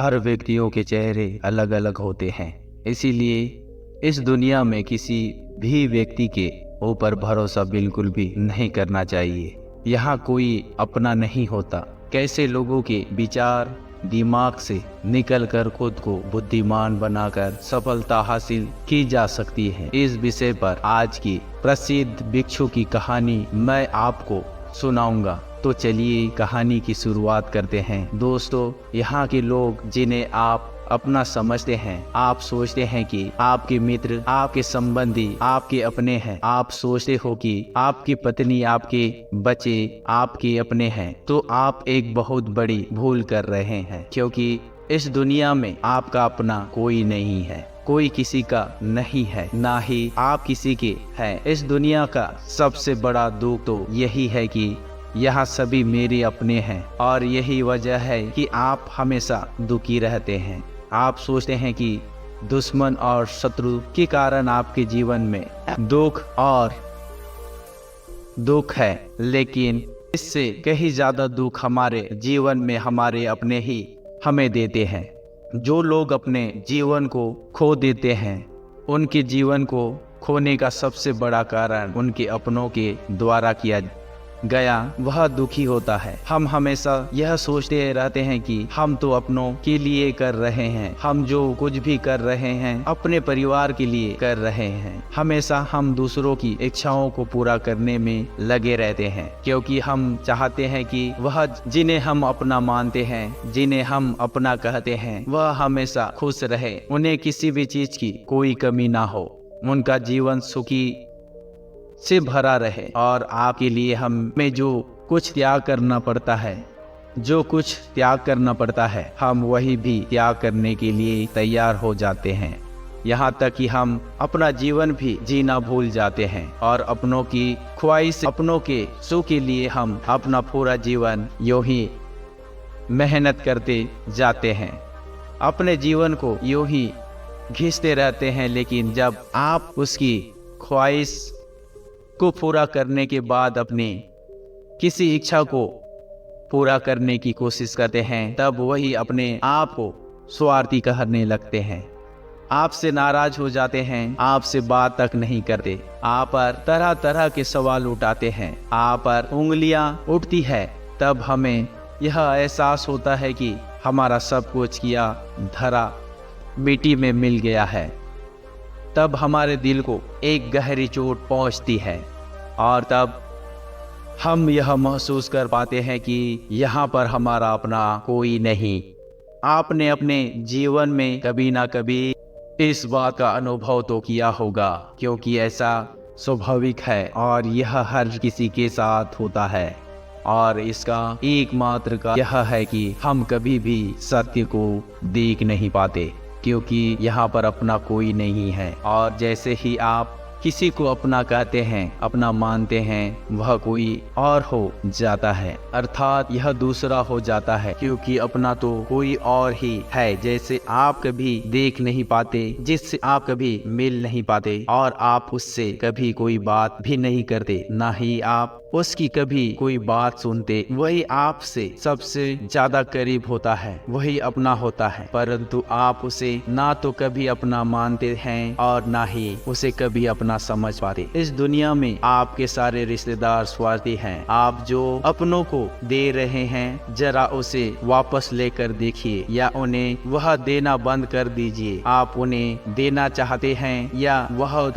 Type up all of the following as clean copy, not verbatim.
हर व्यक्तियों के चेहरे अलग अलग होते हैं, इसीलिए इस दुनिया में किसी भी व्यक्ति के ऊपर भरोसा बिल्कुल भी नहीं करना चाहिए। यहाँ कोई अपना नहीं होता। कैसे लोगों के विचार दिमाग से निकलकर खुद को बुद्धिमान बनाकर सफलता हासिल की जा सकती है, इस विषय पर आज की प्रसिद्ध भिक्षु की कहानी मैं आपको सुनाऊंगा। तो चलिए कहानी की शुरुआत करते हैं। दोस्तों, यहाँ के लोग जिन्हें आप अपना समझते हैं, आप सोचते हैं कि आपके मित्र, आपके संबंधी, आपके अपने हैं। आप सोचते हो कि आपकी पत्नी, आपके बच्चे आपके अपने हैं, तो आप एक बहुत बड़ी भूल कर रहे हैं, क्योंकि इस दुनिया में आपका अपना कोई नहीं है। कोई किसी का नहीं है, ना ही आप किसी के हैं। इस दुनिया का सबसे बड़ा दुख तो यही है कि यहाँ सभी मेरे अपने हैं, और यही वजह है कि आप हमेशा दुखी रहते हैं। आप सोचते हैं कि दुश्मन और शत्रु के कारण आपके जीवन में दुख है, लेकिन इससे कहीं ज्यादा दुख हमारे जीवन में हमारे अपने ही हमें देते हैं। जो लोग अपने जीवन को खो देते हैं, उनके जीवन को खोने का सबसे बड़ा कारण उनके अपनों के द्वारा किया गया वह दुखी होता है। हम हमेशा यह सोचते रहते हैं कि हम तो अपनों के लिए कर रहे हैं, हम जो कुछ भी कर रहे हैं अपने परिवार के लिए कर रहे हैं। हमेशा हम दूसरों की इच्छाओं को पूरा करने में लगे रहते हैं, क्योंकि हम चाहते हैं कि वह जिन्हें हम अपना मानते हैं, जिन्हें हम अपना कहते हैं, वह हमेशा खुश रहे, उन्हें किसी भी चीज की कोई कमी ना हो, उनका जीवन सुखी से भरा रहे। और आपके लिए हमें जो कुछ त्याग करना पड़ता है, हम वही भी त्याग करने के लिए तैयार हो जाते हैं। यहाँ तक कि हम अपना जीवन भी जीना भूल जाते हैं, और अपनों की ख्वाहिश, अपनों के सुख के लिए हम अपना पूरा जीवन यूं ही मेहनत करते जाते हैं, अपने जीवन को यूं ही घिसते रहते हैं। लेकिन जब आप उसकी ख्वाहिश को पूरा करने के बाद अपनी किसी इच्छा को पूरा करने की कोशिश करते हैं, तब वही अपने आप को स्वार्थी कहने लगते हैं, आपसे नाराज हो जाते हैं, आपसे बात तक नहीं करते, आप पर तरह तरह के सवाल उठाते हैं, आप पर उंगलियां उठती है। तब हमें यह एहसास होता है कि हमारा सब कुछ किया धरा मिट्टी में मिल गया है। तब हमारे दिल को एक गहरी चोट पहुंचती है, और तब हम यह महसूस कर पाते हैं कि यहाँ पर हमारा अपना कोई नहीं। आपने अपने जीवन में कभी ना कभी इस बात का अनुभव तो किया होगा, क्योंकि ऐसा स्वाभाविक है और यह हर किसी के साथ होता है। और इसका एकमात्र कारण यह है कि हम कभी भी सत्य को देख नहीं पाते, क्योंकि यहाँ पर अपना कोई नहीं है। और जैसे ही आप किसी को अपना कहते हैं, अपना मानते हैं, वह कोई और हो जाता है, अर्थात यह दूसरा हो जाता है, क्योंकि अपना तो कोई और ही है, जैसे आप कभी देख नहीं पाते, जिससे आप कभी मिल नहीं पाते, और आप उससे कभी कोई बात भी नहीं करते, ना ही आप उसकी कभी कोई बात सुनते। वही आपसे सबसे ज्यादा करीब होता है, वही अपना होता है, परंतु आप उसे ना तो कभी अपना मानते हैं और ना ही उसे कभी अपना समझ पाते। इस दुनिया में आपके सारे रिश्तेदार स्वार्थी हैं। आप जो अपनों को दे रहे हैं, जरा उसे वापस लेकर देखिए, या उन्हें वह देना बंद कर दीजिए। आप उन्हें देना चाहते हैं या वह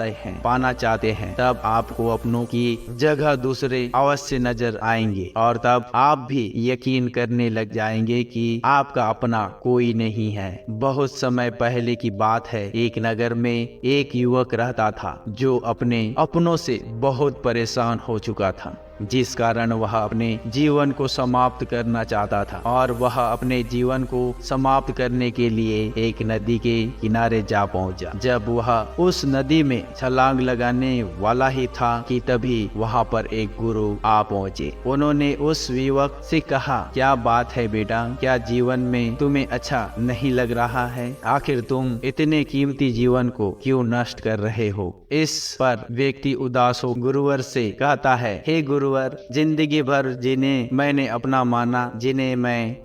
पाना चाहते हैं, तब आपको अपनों की जगह दूसरे अवश्य नजर आएंगे, और तब आप भी यकीन करने लग जाएंगे कि आपका अपना कोई नहीं है। बहुत समय पहले की बात है, एक नगर में एक युवक रहता था जो अपने अपनों से बहुत परेशान हो चुका था, जिस कारण वह अपने जीवन को समाप्त करना चाहता था। और वह अपने जीवन को समाप्त करने के लिए एक नदी के किनारे जा पहुंचा। जब वह उस नदी में छलांग लगाने वाला ही था कि तभी वहां पर एक गुरु आ पहुंचे। उन्होंने उस युवक से कहा, क्या बात है बेटा, क्या जीवन में तुम्हें अच्छा नहीं लग रहा है? आखिर तुम इतने कीमती जीवन को क्यों नष्ट कर रहे हो? इस पर व्यक्ति उदास हो गुरुवर से कहता है, हे गुरुवर, जिंदगी भर जिन्हें मैंने अपना माना, जिन्हें मैं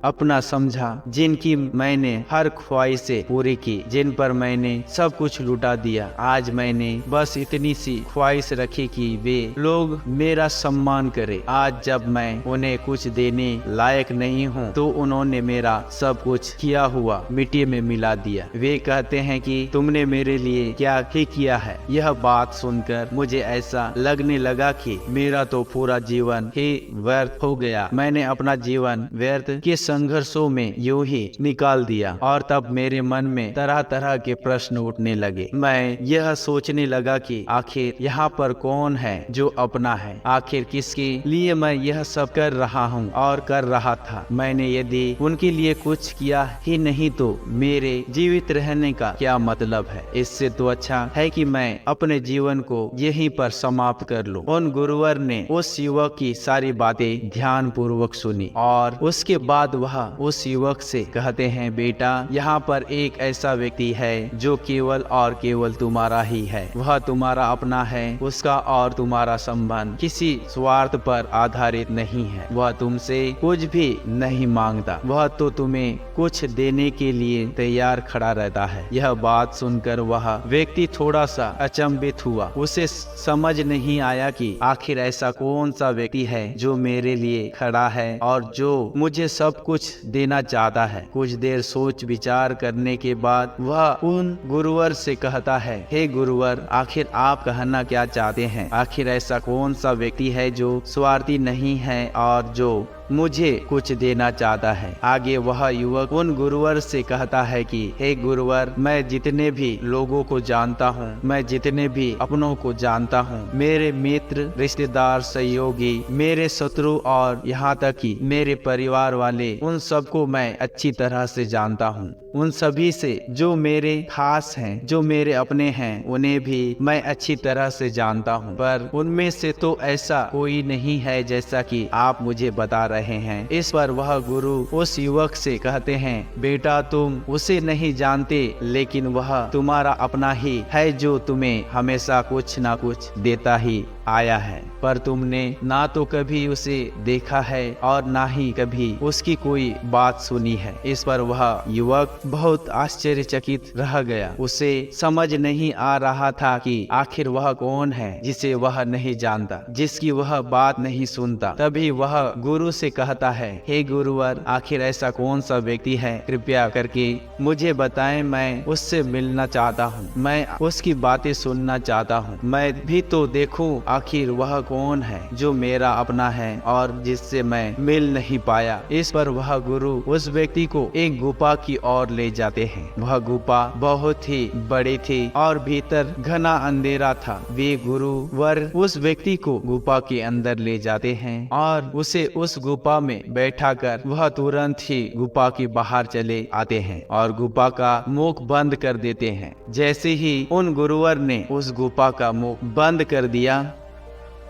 अपना समझा, जिनकी मैंने हर ख्वाहिशें पूरी की, जिन पर मैंने सब कुछ लुटा दिया। आज मैंने बस इतनी सी ख्वाहिश रखी कि वे लोग मेरा सम्मान करें। आज जब मैं उन्हें कुछ देने लायक नहीं हूँ तो उन्होंने मेरा सब कुछ किया हुआ मिट्टी में मिला दिया। वे कहते हैं कि तुमने मेरे लिए क्या ही किया है। यह बात सुनकर मुझे ऐसा लगने लगा कि मेरा तो पूरा जीवन ही व्यर्थ हो गया। मैंने अपना जीवन व्यर्थ के संघर्षों में यूं ही निकाल दिया। और तब मेरे मन में तरह तरह के प्रश्न उठने लगे। मैं यह सोचने लगा कि आखिर यहाँ पर कौन है जो अपना है। आखिर किसके लिए मैं यह सब कर रहा हूँ और कर रहा था। मैंने यदि उनके लिए कुछ किया ही नहीं तो मेरे जीवित रहने का क्या मतलब है। इससे तो अच्छा है कि मैं अपने जीवन को यहीं पर समाप्त कर लूं। उन गुरुवर ने उस युवक की सारी बातें ध्यान पूर्वक सुनी और उसके बाद वह उस युवक से कहते हैं, बेटा, यहाँ पर एक ऐसा व्यक्ति है जो केवल और केवल तुम्हारा ही है। वह तुम्हारा अपना है। उसका और तुम्हारा संबंध किसी स्वार्थ पर आधारित नहीं है। वह तुमसे कुछ भी नहीं मांगता। वह तो तुम्हें कुछ देने के लिए तैयार खड़ा रहता है। यह बात सुनकर वह व्यक्ति थोड़ा सा अचंभित हुआ। उसे समझ नहीं आया कि आखिर ऐसा कौन सा व्यक्ति है जो मेरे लिए खड़ा है और जो मुझे सब कुछ देना चाहता है। कुछ देर सोच विचार करने के बाद वह उन गुरुवर से कहता है, हे गुरुवर, आखिर आप कहना क्या चाहते हैं। आखिर ऐसा कौन सा व्यक्ति है जो स्वार्थी नहीं है और जो मुझे कुछ देना चाहता है। आगे वह युवक उन गुरुवर से कहता है कि हे गुरुवर, मैं जितने भी लोगों को जानता हूँ, मैं जितने भी अपनों को जानता हूँ, मेरे मित्र, रिश्तेदार, सहयोगी, मेरे शत्रु और यहाँ तक कि मेरे परिवार वाले, उन सबको मैं अच्छी तरह से जानता हूँ। उन सभी से जो मेरे खास हैं, जो मेरे अपने हैं, उन्हें भी मैं अच्छी तरह से जानता हूँ। पर उनमें से तो ऐसा कोई नहीं है जैसा कि आप मुझे बता रहे हैं। इस पर वह गुरु उस युवक से कहते हैं, बेटा, तुम उसे नहीं जानते, लेकिन वह तुम्हारा अपना ही है जो तुम्हें हमेशा कुछ ना कुछ देता ही आया है। पर तुमने ना तो कभी उसे देखा है और ना ही कभी उसकी कोई बात सुनी है। इस पर वह युवक बहुत आश्चर्यचकित रह गया। उसे समझ नहीं आ रहा था कि आखिर वह कौन है जिसे वह नहीं जानता, जिसकी वह बात नहीं सुनता। तभी वह गुरु से कहता है, हे गुरुवर, आखिर ऐसा कौन सा व्यक्ति है, कृपया करके मुझे बताएं। मैं उससे मिलना चाहता हूँ, मैं उसकी बातें सुनना चाहता हूँ। मैं भी तो देखूं आखिर वह कौन है जो मेरा अपना है और जिससे मैं मिल नहीं पाया। इस पर वह गुरु उस व्यक्ति को एक गुफा की ओर ले जाते हैं। वह गुफा बहुत ही बड़ी थी और भीतर घना अंधेरा था। वे गुरुवर उस व्यक्ति को गुफा के अंदर ले जाते हैं और उसे उस गुफा में बैठाकर वह तुरंत ही गुफा के बाहर चले आते हैं और गुफा का मुख बंद कर देते हैं। जैसे ही उन गुरुवर ने उस गुफा का मुख बंद कर दिया,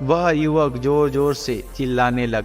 वह युवक जोर जोर से चिल्लाने लग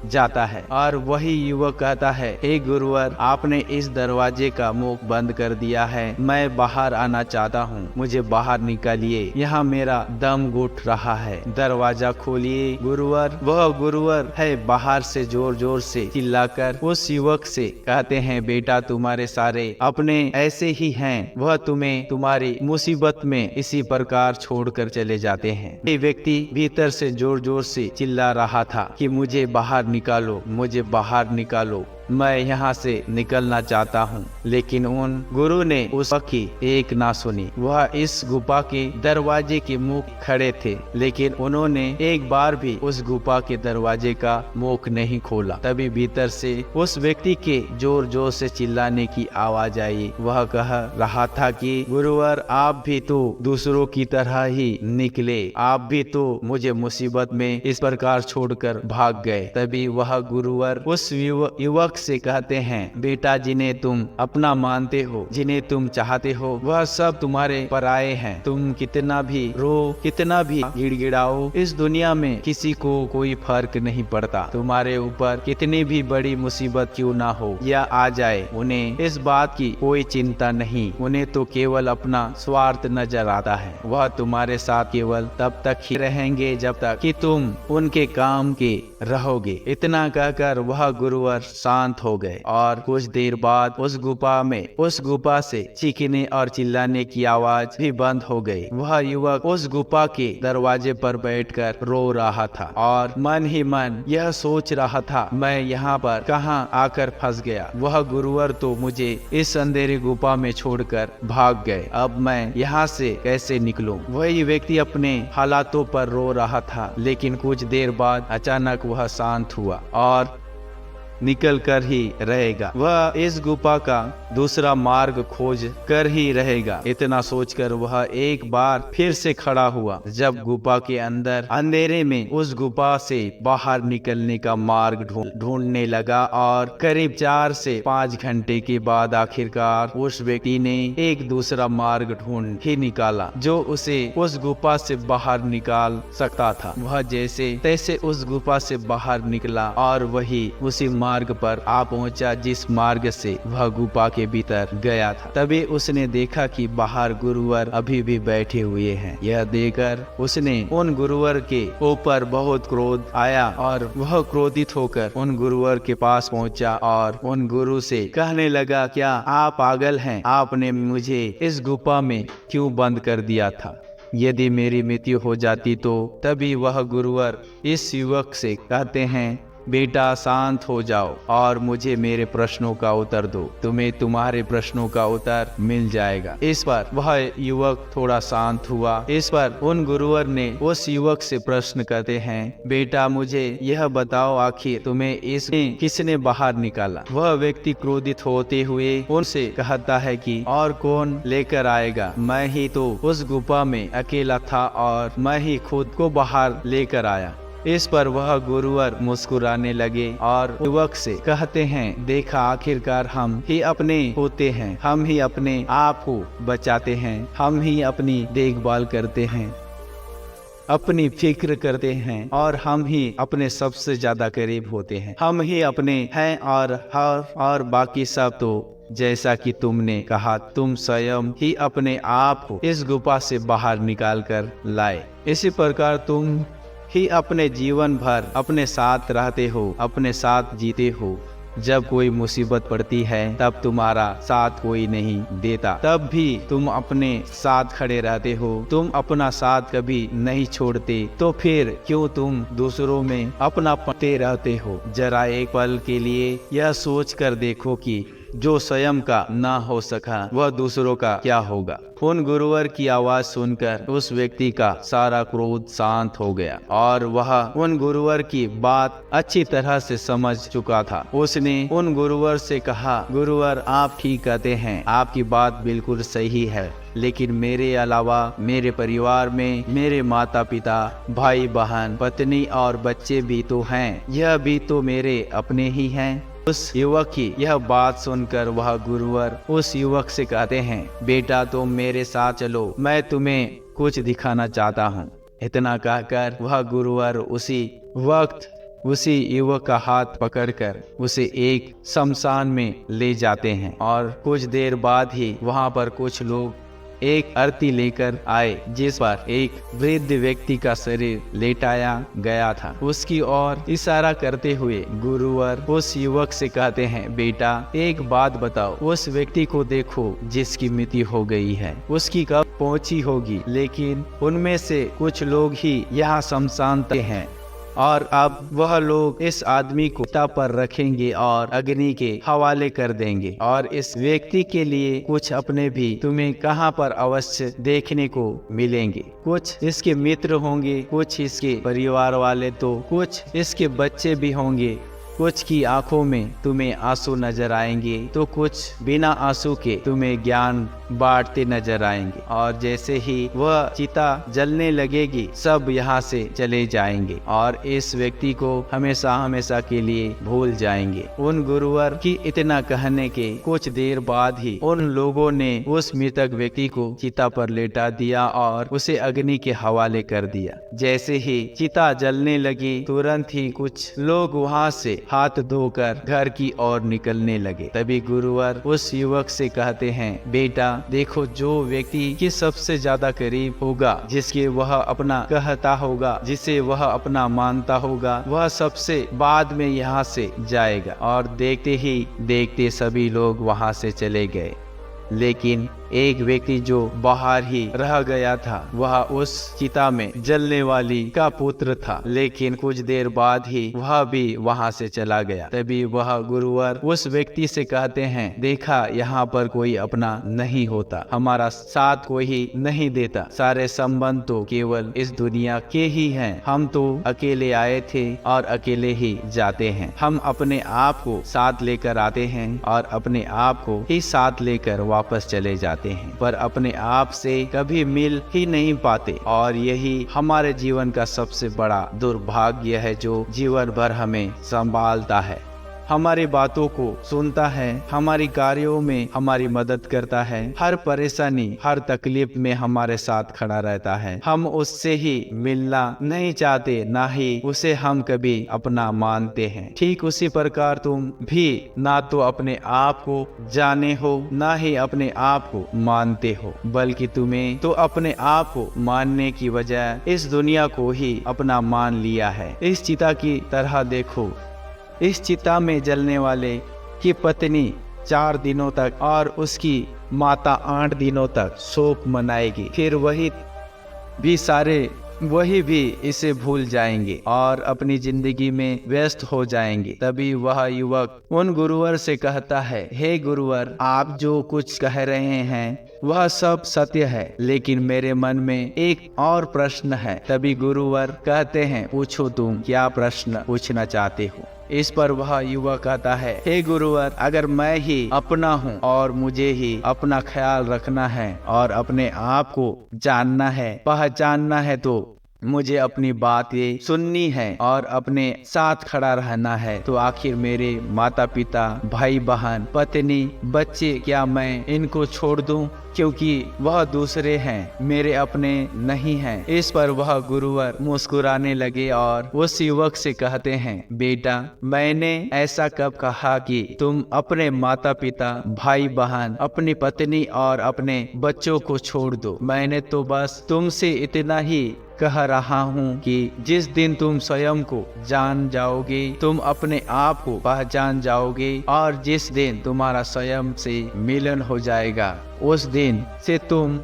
जाता है और वही युवक कहता है, हे गुरुवर, आपने इस दरवाजे का मुख बंद कर दिया है। मैं बाहर आना चाहता हूँ, मुझे बाहर निकालिए, यहाँ मेरा दम घुट रहा है, दरवाजा खोलिए गुरुवर। वह गुरुवर है बाहर से जोर जोर से चिल्लाकर उस युवक से कहते हैं, बेटा, तुम्हारे सारे अपने ऐसे ही हैं। वह तुम्हें तुम्हारी मुसीबत में इसी प्रकार छोड़कर चले जाते हैं। ये व्यक्ति भीतर से जोर जोर से चिल्ला रहा था कि मुझे बाहर निकालो, मुझे बाहर निकालो, मैं यहाँ से निकलना चाहता हूँ। लेकिन उन गुरु ने उस की एक ना सुनी। वह इस गुफा के दरवाजे के मुख खड़े थे, लेकिन उन्होंने एक बार भी उस गुफा के दरवाजे का मुख नहीं खोला। तभी भीतर से उस व्यक्ति के जोर जोर से चिल्लाने की आवाज आई। वह कह रहा था कि गुरुवर, आप भी तो दूसरों की तरह ही निकले, आप भी तो मुझे मुसीबत में इस प्रकार छोड़कर भाग गए। तभी वह गुरुवर उस युवक से कहते हैं, बेटा, जिन्हें तुम अपना मानते हो, जिन्हें तुम चाहते हो, वह सब तुम्हारे पराये हैं। तुम कितना भी रो, कितना भी गिड़गिड़ाओ, इस दुनिया में किसी को कोई फर्क नहीं पड़ता। तुम्हारे ऊपर कितनी भी बड़ी मुसीबत क्यों ना हो या आ जाए, उन्हें इस बात की कोई चिंता नहीं। उन्हें तो केवल अपना स्वार्थ नजर आता है। वह तुम्हारे साथ केवल तब तक ही रहेंगे जब तक कि तुम उनके काम के रहोगे। इतना कहकर वह गुरुवर शांत शांत हो गए और कुछ देर बाद उस गुफा से चीखने और चिल्लाने की आवाज भी बंद हो गई। वह युवक उस गुफा के दरवाजे पर बैठकर रो रहा था और मन ही मन यह सोच रहा था, मैं यहाँ पर कहाँ आकर फंस गया। वह गुरुवर तो मुझे इस अंधेरे गुफा में छोड़कर भाग गए, अब मैं यहाँ से कैसे निकलूं? वही व्यक्ति अपने हालातों पर रो रहा था, लेकिन कुछ देर बाद अचानक वह शांत हुआ और निकल कर ही रहेगा। वह इस गुफा का दूसरा मार्ग खोज कर ही रहेगा। इतना सोचकर वह एक बार फिर से खड़ा हुआ। जब गुफा के अंदर अंधेरे में उस गुफा से बाहर निकलने का मार्ग ढूंढने लगा और करीब 4 से 5 घंटे के बाद आखिरकार उस व्यक्ति ने एक दूसरा मार्ग ढूंढ ही निकाला जो उसे उस गुफा से बाहर निकाल सकता था। वह जैसे तैसे उस गुफा से बाहर निकला और वही उसी मार्ग पर आ पहुंचा जिस मार्ग से वह गुफा के भीतर गया था। तभी उसने देखा कि बाहर गुरुवर अभी भी बैठे हुए हैं। यह देखकर उसने उन गुरुवर के ऊपर बहुत क्रोध आया और वह क्रोधित होकर उन गुरुवर के पास पहुंचा और उन गुरु से कहने लगा, क्या आप पागल हैं? आपने मुझे इस गुफा में क्यों बंद कर दिया था? यदि मेरी मृत्यु हो जाती तो? तभी वह गुरुवर इस युवक से कहते हैं, बेटा शांत हो जाओ और मुझे मेरे प्रश्नों का उत्तर दो, तुम्हें तुम्हारे प्रश्नों का उत्तर मिल जाएगा। इस पर वह युवक थोड़ा शांत हुआ। इस पर उन गुरुवर ने उस युवक से प्रश्न करते हैं, बेटा मुझे यह बताओ, आखिर तुम्हें इसमें किसने बाहर निकाला? वह व्यक्ति क्रोधित होते हुए उनसे कहता है कि और कौन लेकर आएगा? मैं ही तो उस गुफा में अकेला था और मैं ही खुद को बाहर लेकर आया। इस पर वह गुरुवर मुस्कुराने लगे और युवक से कहते हैं, देखा आखिरकार हम ही अपने होते हैं, हम ही अपने आप को बचाते हैं, हम ही अपनी देखभाल करते हैं, अपनी फिक्र करते हैं और हम ही अपने सबसे ज्यादा करीब होते हैं। हम ही अपने हैं और बाकी सब तो जैसा कि तुमने कहा, तुम स्वयं ही अपने आप को इस गुफा से बाहर निकाल कर लाए। इसी प्रकार तुम ही अपने जीवन भर अपने साथ रहते हो, अपने साथ जीते हो। जब कोई मुसीबत पड़ती है तब तुम्हारा साथ कोई नहीं देता, तब भी तुम अपने साथ खड़े रहते हो, तुम अपना साथ कभी नहीं छोड़ते, तो फिर क्यों तुम दूसरों में अपना पते रहते हो? जरा एक पल के लिए यह सोच कर देखो कि जो स्वयं का ना हो सका वह दूसरों का क्या होगा। उन गुरुवर की आवाज सुनकर उस व्यक्ति का सारा क्रोध शांत हो गया और वह उन गुरुवर की बात अच्छी तरह से समझ चुका था। उसने उन गुरुवर से कहा, गुरुवर आप ठीक कहते हैं, आपकी बात बिल्कुल सही है, लेकिन मेरे अलावा मेरे परिवार में मेरे माता पिता, भाई बहन, पत्नी और बच्चे भी तो हैं। यह भी तो मेरे अपने ही हैं। उस युवक की यह बात सुनकर वह गुरुवर उस युवक से कहते हैं, बेटा तुम मेरे साथ चलो, मैं तुम्हें कुछ दिखाना चाहता हूँ। इतना कहकर वह गुरुवर उसी वक्त उसी युवक का हाथ पकड़कर उसे एक शमशान में ले जाते हैं और कुछ देर बाद ही वहाँ पर कुछ लोग एक आरती लेकर आए जिस पर एक वृद्ध व्यक्ति का शरीर लेटाया गया था। उसकी ओर इशारा करते हुए गुरुवर उस युवक से कहते हैं, बेटा एक बात बताओ, उस व्यक्ति को देखो जिसकी मृत्यु हो गई है, उसकी कब पहुंची होगी? लेकिन उनमें से कुछ लोग ही यहाँ शमशान तक हैं और अब वह लोग इस आदमी को चिता पर रखेंगे और अग्नि के हवाले कर देंगे और इस व्यक्ति के लिए कुछ अपने भी तुम्हें कहाँ पर अवश्य देखने को मिलेंगे। कुछ इसके मित्र होंगे, कुछ इसके परिवार वाले, तो कुछ इसके बच्चे भी होंगे। कुछ की आंखों में तुम्हें आंसू नजर आएंगे तो कुछ बिना आंसू के तुम्हें ज्ञान बांटते नजर आएंगे और जैसे ही वह चिता जलने लगेगी सब यहाँ से चले जाएंगे और इस व्यक्ति को हमेशा हमेशा के लिए भूल जाएंगे। उन गुरुवर की इतना कहने के कुछ देर बाद ही उन लोगों ने उस मृतक व्यक्ति को चिता पर लेटा दिया और उसे अग्नि के हवाले कर दिया। जैसे ही चिता जलने लगी तुरंत ही कुछ लोग वहाँ से हाथ धोकर घर की ओर निकलने लगे। तभी गुरुवर उस युवक से कहते हैं, बेटा देखो, जो व्यक्ति के सबसे ज्यादा करीब होगा, जिसके वह अपना कहता होगा, जिसे वह अपना मानता होगा, वह सबसे बाद में यहाँ से जाएगा। और देखते ही देखते सभी लोग वहाँ से चले गए। लेकिन एक व्यक्ति जो बाहर ही रह गया था, वह उस चिता में जलने वाली का पुत्र था। लेकिन कुछ देर बाद ही वह भी वहां से चला गया। तभी वह गुरुवर उस व्यक्ति से कहते हैं, देखा, यहाँ पर कोई अपना नहीं होता, हमारा साथ कोई नहीं देता, सारे संबंध तो केवल इस दुनिया के ही हैं। हम तो अकेले आए थे और अकेले ही जाते हैं। हम अपने आप को साथ लेकर आते हैं और अपने आप को ही साथ लेकर वापस चले जाते हैं, पर अपने आप से कभी मिल ही नहीं पाते। और यही हमारे जीवन का सबसे बड़ा दुर्भाग्य है, जो जीवन भर हमें संभालता है, हमारी बातों को सुनता है, हमारी कार्यों में हमारी मदद करता है, हर परेशानी हर तकलीफ में हमारे साथ खड़ा रहता है। हम उससे ही मिलना नहीं चाहते, ना ही उसे हम कभी अपना मानते हैं। ठीक उसी प्रकार तुम भी ना तो अपने आप को जाने हो, ना ही अपने आप को मानते हो, बल्कि तुम्हें तो अपने आप को मानने की बजाय इस दुनिया को ही अपना मान लिया है। इस चिता की तरह देखो, इस चिता में जलने वाले की पत्नी 4 दिनों तक और उसकी माता 8 दिनों तक शोक मनाएगी। फिर वही भी इसे भूल जाएंगे और अपनी जिंदगी में व्यस्त हो जाएंगे। तभी वह युवक उन गुरुवर से कहता है, हे गुरुवर, आप जो कुछ कह रहे हैं वह सब सत्य है, लेकिन मेरे मन में एक और प्रश्न है। तभी गुरुवर कहते हैं, पूछो, तुम क्या प्रश्न पूछना चाहते हो। इस पर वह युवक कहता है, हे गुरुवर, अगर मैं ही अपना हूँ और मुझे ही अपना ख्याल रखना है और अपने आप को जानना है, पहचानना है, तो मुझे अपनी बातें सुननी है और अपने साथ खड़ा रहना है, तो आखिर मेरे माता पिता, भाई बहन, पत्नी, बच्चे, क्या मैं इनको छोड़ दूं क्योंकि वह दूसरे हैं, मेरे अपने नहीं हैं। इस पर वह गुरुवर मुस्कुराने लगे और उस युवक से कहते हैं, बेटा, मैंने ऐसा कब कहा कि तुम अपने माता पिता, भाई बहन, अपनी पत्नी और अपने बच्चों को छोड़ दो। मैंने तो बस तुमसे इतना ही कह रहा हूँ कि जिस दिन तुम स्वयं को जान जाओगे, तुम अपने आप को पहचान जाओगे और जिस दिन तुम्हारा स्वयं से मिलन हो जाएगा, उस दिन से तुम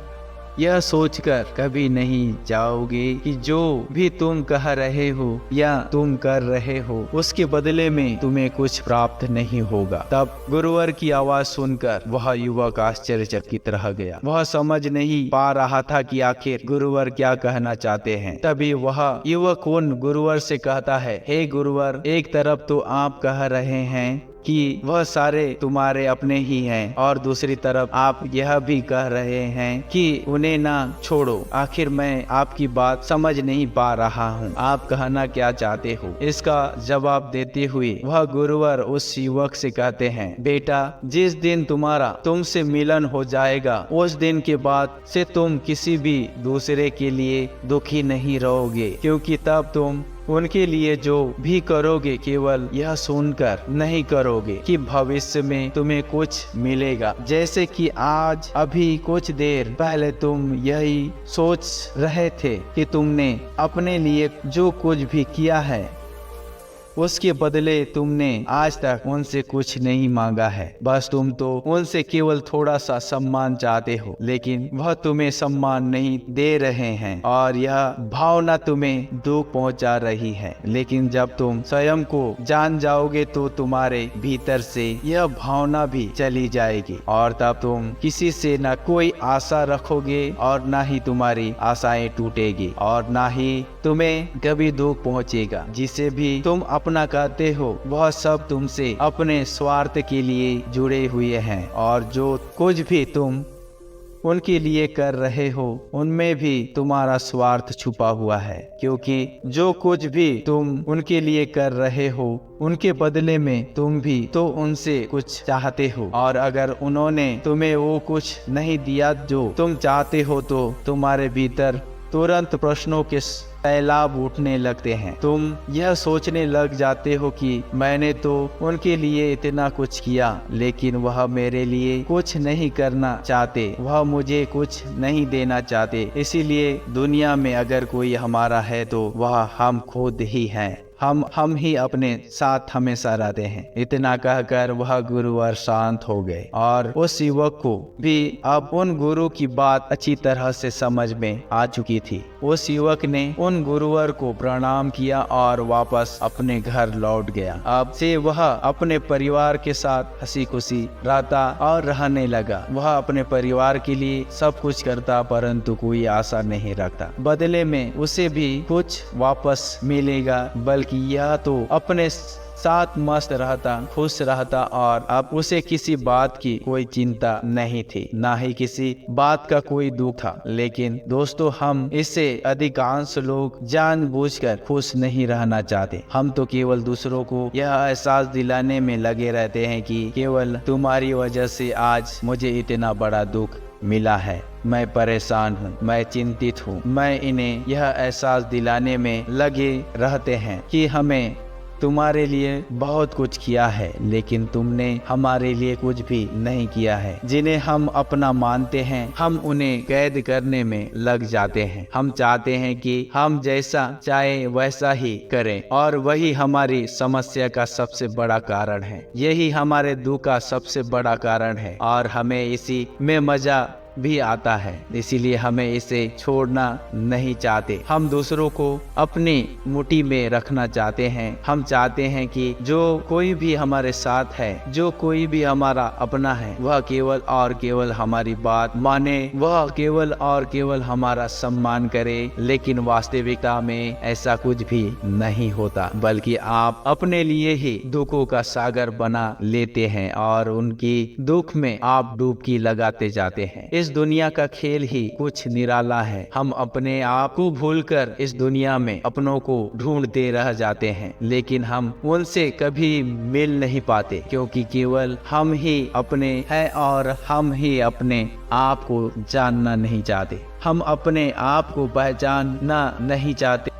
यह सोचकर कभी नहीं जाओगे कि जो भी तुम कह रहे हो या तुम कर रहे हो, उसके बदले में तुम्हें कुछ प्राप्त नहीं होगा। तब गुरुवर की आवाज सुनकर वह युवक आश्चर्यचकित रह गया। वह समझ नहीं पा रहा था कि आखिर गुरुवर क्या कहना चाहते हैं। तभी वह युवक उन गुरुवर से कहता है, हे गुरुवर, एक तरफ तो आप कह रहे हैं कि वह सारे तुम्हारे अपने ही हैं और दूसरी तरफ आप यह भी कह रहे हैं कि उन्हें ना छोड़ो। आखिर मैं आपकी बात समझ नहीं पा रहा हूँ, आप कहना क्या चाहते हो। इसका जवाब देते हुए वह गुरुवर उस युवक से कहते हैं, बेटा, जिस दिन तुम्हारा तुमसे मिलन हो जाएगा, उस दिन के बाद से तुम किसी भी दूसरे के लिए दुखी नहीं रहोगे, क्योंकि तब तुम उनके लिए जो भी करोगे केवल यह सुनकर नहीं करोगे कि भविष्य में तुम्हें कुछ मिलेगा। जैसे कि आज अभी कुछ देर पहले तुम यही सोच रहे थे कि तुमने अपने लिए जो कुछ भी किया है उसके बदले तुमने आज तक उनसे कुछ नहीं मांगा है। बस तुम तो उनसे केवल थोड़ा सा सम्मान चाहते हो, लेकिन वह तुम्हें सम्मान नहीं दे रहे हैं और यह भावना तुम्हें दुख पहुंचा रही है। लेकिन जब तुम स्वयं को जान जाओगे तो तुम्हारे भीतर से यह भावना भी चली जाएगी और तब तुम किसी से न कोई आशा रखोगे और न ही तुम्हारी आशाएं टूटेगी और न ही तुम्हें कभी दुख पहुंचेगा। जिसे भी तुम अपना कहते हो वह सब तुमसे अपने स्वार्थ के लिए जुड़े हुए हैं और जो कुछ भी तुम उनके लिए कर रहे हो उनमें भी तुम्हारा स्वार्थ छुपा हुआ है, क्योंकि जो कुछ भी तुम उनके लिए कर रहे हो उनके बदले में तुम भी तो उनसे कुछ चाहते हो और अगर उन्होंने तुम्हें वो कुछ नहीं दिया जो तुम चाहते हो तो तुम्हारे भीतर तुरंत प्रश्नों के सैलाब उठने लगते हैं। तुम यह सोचने लग जाते हो कि मैंने तो उनके लिए इतना कुछ किया, लेकिन वह मेरे लिए कुछ नहीं करना चाहते, वह मुझे कुछ नहीं देना चाहते। इसीलिए दुनिया में अगर कोई हमारा है तो वह हम खुद ही हैं। हम ही अपने साथ हमेशा रहते हैं। इतना कहकर वह गुरुवर शांत हो गए और उस युवक को भी अब उन गुरु की बात अच्छी तरह से समझ में आ चुकी थी। उस युवक ने उन गुरुवर को प्रणाम किया और वापस अपने घर लौट गया। अब से वह अपने परिवार के साथ हंसी खुशी रहता और रहने लगा। वह अपने परिवार के लिए सब कुछ करता, परंतु कोई आशा नहीं रखता बदले में उसे भी कुछ वापस मिलेगा, बल्कि यह तो अपने साथ मस्त रहता, खुश रहता और अब उसे किसी बात की कोई चिंता नहीं थी, ना ही किसी बात का कोई दुख था। लेकिन दोस्तों, हम इससे अधिकांश लोग जानबूझकर खुश नहीं रहना चाहते। हम तो केवल दूसरों को यह एहसास दिलाने में लगे रहते हैं कि केवल तुम्हारी वजह से आज मुझे इतना बड़ा दुख मिला है, मैं परेशान हूँ, मैं चिंतित हूँ। मैं इन्हें यह एहसास दिलाने में लगे रहते हैं कि हमें तुम्हारे लिए बहुत कुछ किया है, लेकिन तुमने हमारे लिए कुछ भी नहीं किया है। जिन्हें हम अपना मानते हैं, हम उन्हें कैद करने में लग जाते हैं। हम चाहते हैं कि हम जैसा चाहे वैसा ही करें और वही हमारी समस्या का सबसे बड़ा कारण है। यही हमारे दुख का सबसे बड़ा कारण है और हमें इसी में मजा भी आता है, इसीलिए हमें इसे छोड़ना नहीं चाहते। हम दूसरों को अपनी मुट्ठी में रखना चाहते हैं। हम चाहते हैं कि जो कोई भी हमारे साथ है, जो कोई भी हमारा अपना है, वह केवल और केवल हमारी बात माने, वह केवल और केवल हमारा सम्मान करे। लेकिन वास्तविकता में ऐसा कुछ भी नहीं होता, बल्कि आप अपने लिए ही दुखों का सागर बना लेते हैं और उनकी दुख में आप डुबकी लगाते जाते हैं। इस दुनिया का खेल ही कुछ निराला है। हम अपने आप को भूलकर इस दुनिया में अपनों को ढूंढते रह जाते हैं, लेकिन हम उनसे कभी मिल नहीं पाते, क्योंकि केवल हम ही अपने हैं और हम ही अपने आप को जानना नहीं चाहते। हम अपने आप को पहचानना नहीं चाहते।